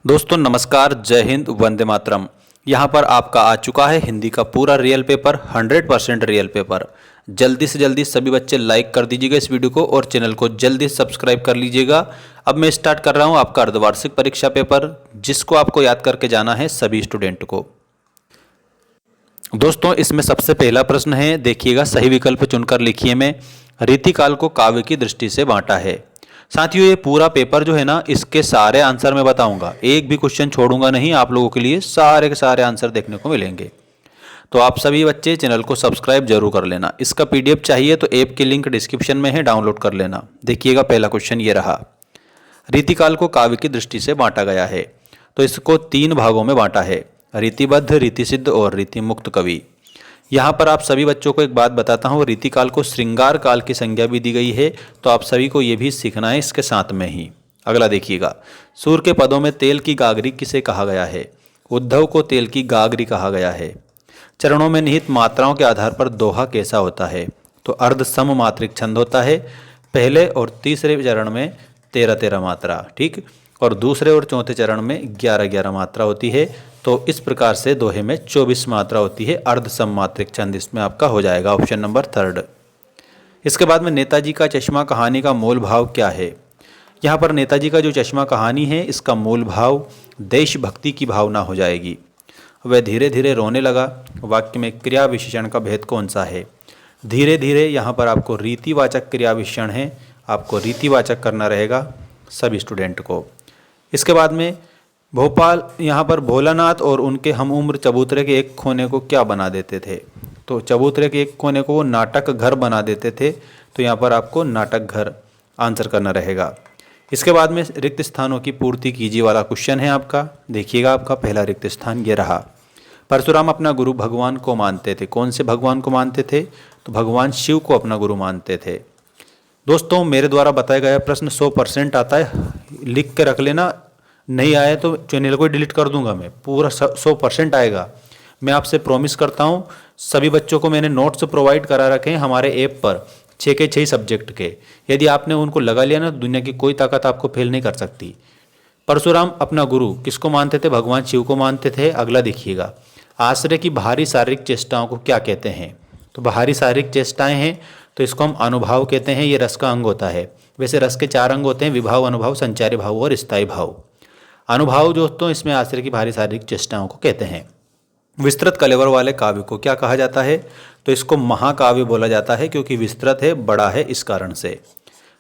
दोस्तों नमस्कार, जय हिंद, वंदे मातरम। यहाँ पर आपका आ चुका है हिंदी का पूरा रियल पेपर, 100% रियल पेपर। जल्दी से जल्दी सभी बच्चे लाइक कर दीजिएगा इस वीडियो को और चैनल को जल्दी सब्सक्राइब कर लीजिएगा। अब मैं स्टार्ट कर रहा हूँ आपका अर्धवार्षिक परीक्षा पेपर, जिसको आपको याद करके जाना है सभी स्टूडेंट को। दोस्तों इसमें सबसे पहला प्रश्न है, देखिएगा, सही विकल्प चुनकर लिखिए। में रीतिकाल को काव्य की दृष्टि से बांटा है। साथियों ये पूरा पेपर जो है ना, इसके सारे आंसर मैं बताऊंगा, एक भी क्वेश्चन छोड़ूंगा नहीं। आप लोगों के लिए सारे के सारे आंसर देखने को मिलेंगे। तो आप सभी बच्चे चैनल को सब्सक्राइब जरूर कर लेना। इसका पीडीएफ चाहिए तो ऐप की लिंक डिस्क्रिप्शन में है, डाउनलोड कर लेना। देखिएगा पहला क्वेश्चन ये रहा, रीतिकाल को काव्य की दृष्टि से बांटा गया है। तो इसको 3 भागों में बांटा है, रीतिबद्ध, रीतिसिद्ध और रीतिमुक्त कवि। यहाँ पर आप सभी बच्चों को एक बात बताता हूँ, रीतिकाल को श्रृंगार काल की संज्ञा भी दी गई है, तो आप सभी को ये भी सीखना है इसके साथ में ही। अगला देखिएगा, सूर के पदों में तेल की गागरी किसे कहा गया है? उद्धव को तेल की गागरी कहा गया है। चरणों में निहित मात्राओं के आधार पर दोहा कैसा होता है? तो अर्ध सम मात्रिक छंद होता है। पहले और तीसरे चरण में 13-13 मात्रा, ठीक, और दूसरे और चौथे चरण में 11-11 मात्रा होती है। तो इस प्रकार से दोहे में 24 मात्रा होती है। अर्ध सम मात्रिक छंद इसमें आपका हो जाएगा, ऑप्शन नंबर 3। इसके बाद में नेताजी का चश्मा कहानी का मूल भाव क्या है? यहाँ पर नेताजी का जो चश्मा कहानी है, इसका मूल भाव देशभक्ति की भावना हो जाएगी। वह धीरे धीरे रोने लगा, वाक्य में क्रिया विशेषण का भेद कौन सा है? धीरे धीरे यहाँ पर आपको रीतिवाचक क्रिया विशेषण है, आपको रीतिवाचक करना रहेगा सभी स्टूडेंट को। इसके बाद में भोपाल, यहाँ पर भोलानाथ और उनके हम उम्र चबूतरे के एक कोने को क्या बना देते थे? तो चबूतरे के एक कोने को वो नाटक घर बना देते थे। तो यहाँ पर आपको नाटक घर आंसर करना रहेगा। इसके बाद में रिक्त स्थानों की पूर्ति कीजिए वाला क्वेश्चन है आपका। देखिएगा आपका पहला रिक्त स्थान ये रहा, परशुराम अपना गुरु भगवान को मानते थे। कौन से भगवान को मानते थे? तो भगवान शिव को अपना गुरु मानते थे। दोस्तों मेरे द्वारा बताया गया प्रश्न 100% आता है, लिख के रख लेना। नहीं आए तो चैनल को डिलीट कर दूंगा मैं, पूरा 100% आएगा। मैं आपसे प्रॉमिस करता हूँ। सभी बच्चों को मैंने नोट्स प्रोवाइड करा रखे हैं हमारे ऐप पर, 6 के 6 सब्जेक्ट के। यदि आपने उनको लगा लिया ना, दुनिया की कोई ताकत आपको फेल नहीं कर सकती। परशुराम अपना गुरु किसको मानते थे? भगवान शिव को मानते थे। अगला देखिएगा, आश्रय की बाहरी शारीरिक चेष्टाओं को क्या कहते हैं? तो बाहरी शारीरिक चेष्टाएं हैं तो इसको हम अनुभाव कहते हैं। ये रस का अंग होता है। वैसे रस के 4 अंग होते हैं, विभाव, अनुभाव, संचारी भाव और स्थायी भाव। अनुभाव दोस्तों इसमें आश्रय की बाहरी शारीरिक चेष्टाओं को कहते हैं। विस्तृत कलेवर वाले काव्य को क्या कहा जाता है? तो इसको महाकाव्य बोला जाता है, क्योंकि विस्तृत है, बड़ा है, इस कारण से।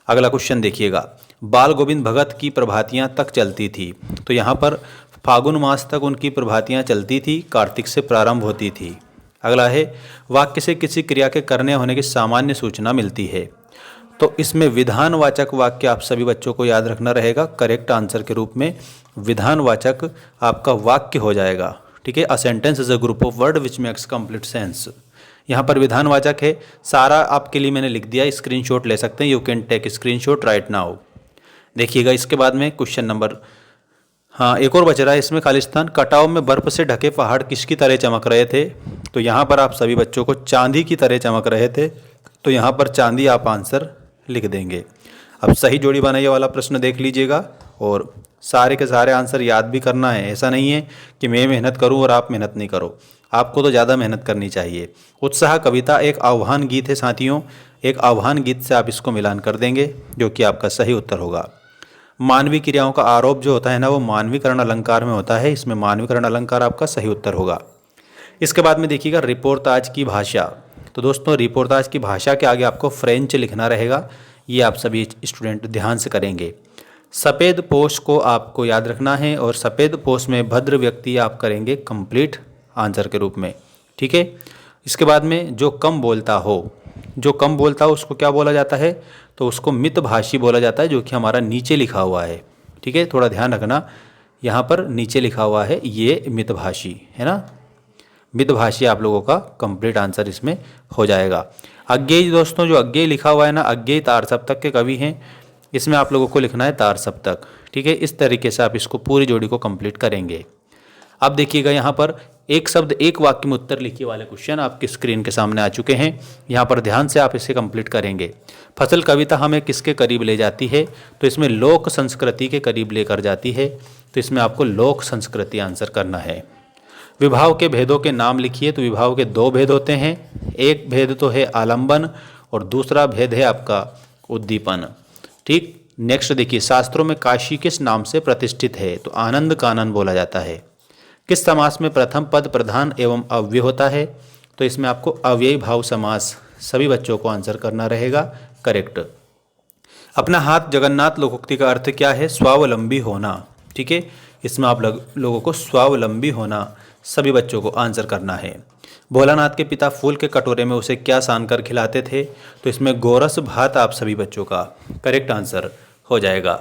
अगला क्वेश्चन देखिएगा, बाल गोविंद भगत की प्रभातियां तक चलती थी। तो यहाँ पर फागुन मास तक उनकी प्रभातियां चलती थी, कार्तिक से प्रारंभ होती थी। अगला है, वाक्य से किसी क्रिया के करने होने की सामान्य सूचना मिलती है। तो इसमें विधानवाचक वाक्य आप सभी बच्चों को याद रखना रहेगा। करेक्ट आंसर के रूप में विधानवाचक आपका वाक्य हो जाएगा, ठीक है। A sentence is a group of word which makes complete sense. यहाँ पर विधानवाचक है, सारा आपके लिए मैंने लिख दिया, स्क्रीनशॉट ले सकते हैं। You can take screenshot right now. देखिएगा इसके बाद में क्वेश्चन नंबर, हाँ एक और बच रहा है इसमें, खालिस्तान। कटाव में बर्फ से ढके पहाड़ किसकी तरह चमक रहे थे? तो यहाँ पर आप सभी बच्चों को चांदी की तरह चमक रहे थे। तो यहाँ पर चांदी आप आंसर लिख देंगे। अब सही जोड़ी बनाइए वाला प्रश्न देख लीजिएगा और सारे के सारे आंसर याद भी करना है। ऐसा नहीं है कि मैं मेहनत करूं और आप मेहनत नहीं करो, आपको तो ज़्यादा मेहनत करनी चाहिए। उत्साह कविता एक आह्वान गीत है साथियों, एक आह्वान गीत से आप इसको मिलान कर देंगे, जो कि आपका सही उत्तर होगा। मानवीय क्रियाओं का आरोप जो होता है ना, वो मानवीकरण अलंकार में होता है। इसमें मानवीकरण अलंकार आपका सही उत्तर होगा। इसके बाद में देखिएगा, रिपोर्ताज की भाषा। तो दोस्तों रिपोर्ताज की भाषा के आगे आपको फ्रेंच लिखना रहेगा। ये आप सभी स्टूडेंट ध्यान से करेंगे। सफ़ेद पोश को आपको याद रखना है और सफ़ेद पोश में भद्र व्यक्ति आप करेंगे कंप्लीट आंसर के रूप में, ठीक है। इसके बाद में जो कम बोलता हो, जो कम बोलता हो उसको क्या बोला जाता है? तो उसको मितभाषी बोला जाता है, जो कि हमारा नीचे लिखा हुआ है, ठीक है। थोड़ा ध्यान रखना, यहाँ पर नीचे लिखा हुआ है, ये मितभाषी है ना। मितभाषी आप लोगों का कंप्लीट आंसर इसमें हो जाएगा। अज्ञेय दोस्तों, जो अज्ञेय लिखा हुआ है ना, अज्ञेय तार सप्तक के कवि हैं। इसमें आप लोगों को लिखना है तार सप्तक, ठीक है। इस तरीके से आप इसको पूरी जोड़ी को कंप्लीट करेंगे। अब देखिएगा यहाँ पर एक शब्द एक वाक्य में उत्तर लिखिए वाले क्वेश्चन आपकी स्क्रीन के सामने आ चुके हैं। यहाँ पर ध्यान से आप इसे कंप्लीट करेंगे। फसल कविता हमें किसके करीब ले जाती है, तो इसमें लोक संस्कृति के करीब लेकर जाती है, तो इसमें आपको लोक संस्कृति आंसर करना है। विभाव के भेदों के नाम लिखिए, तो विभाव के दो भेद होते हैं, एक भेद तो है आलंबन और दूसरा भेद है आपका उद्दीपन। ठीक, नेक्स्ट देखिए, शास्त्रों में काशी किस नाम से प्रतिष्ठित है, तो आनंद कानन बोला जाता है। किस समास में प्रथम पद प्रधान एवं अव्यय होता है, तो इसमें आपको अव्ययी भाव समास सभी बच्चों को आंसर करना रहेगा करेक्ट। अपना हाथ जगन्नाथ लोकोक्ति का अर्थ क्या है, स्वावलंबी होना। ठीक है, इसमें आप लोगों को स्वावलंबी होना सभी बच्चों को आंसर करना है। भोलानाथ के पिता फूल के कटोरे में उसे क्या सान कर खिलाते थे, तो इसमें गोरस भात आप सभी बच्चों का करेक्ट आंसर हो जाएगा।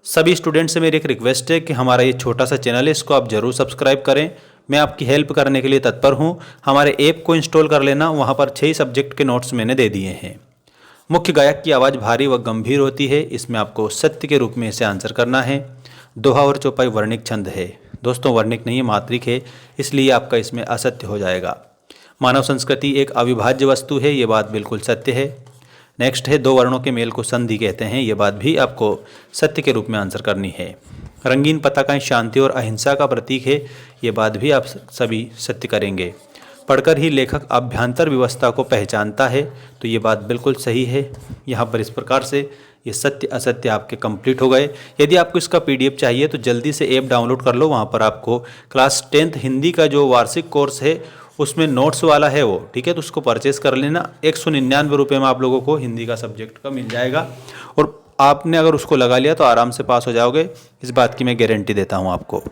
सभी स्टूडेंट से मेरी एक रिक्वेस्ट है कि हमारा ये छोटा सा चैनल है, इसको आप जरूर सब्सक्राइब करें। मैं आपकी हेल्प करने के लिए तत्पर हूँ। हमारे ऐप को इंस्टॉल कर लेना, वहाँ पर 6 सब्जेक्ट के नोट्स मैंने दे दिए हैं। मुख्य गायक की आवाज़ भारी व गंभीर होती है, इसमें आपको सत्य के रूप में इसे आंसर करना है। दोहा और चौपाई वर्णिक छंद है, दोस्तों वर्णिक नहीं मात्रिक है, इसलिए आपका इसमें असत्य हो जाएगा। मानव संस्कृति एक अविभाज्य वस्तु है, ये बात बिल्कुल सत्य है। नेक्स्ट है, 2 वर्णों के मेल को संधि कहते हैं, ये बात भी आपको सत्य के रूप में आंसर करनी है। रंगीन पताकाएं शांति और अहिंसा का प्रतीक है, ये बात भी आप सभी सत्य करेंगे। पढ़कर ही लेखक अभ्यांतर व्यवस्था को पहचानता है, तो ये बात बिल्कुल सही है। यहाँ पर इस प्रकार से ये सत्य असत्य आपके कंप्लीट हो गए। यदि आपको इसका PDF चाहिए तो जल्दी से ऐप डाउनलोड कर लो, वहाँ पर आपको क्लास 10th हिंदी का जो वार्षिक कोर्स है उसमें नोट्स वाला है वो, ठीक है, तो उसको परचेस कर लेना। 199 रुपये में आप लोगों को हिंदी का सब्जेक्ट का मिल जाएगा, और आपने अगर उसको लगा लिया तो आराम से पास हो जाओगे, इस बात की मैं गारंटी देता हूँ आपको।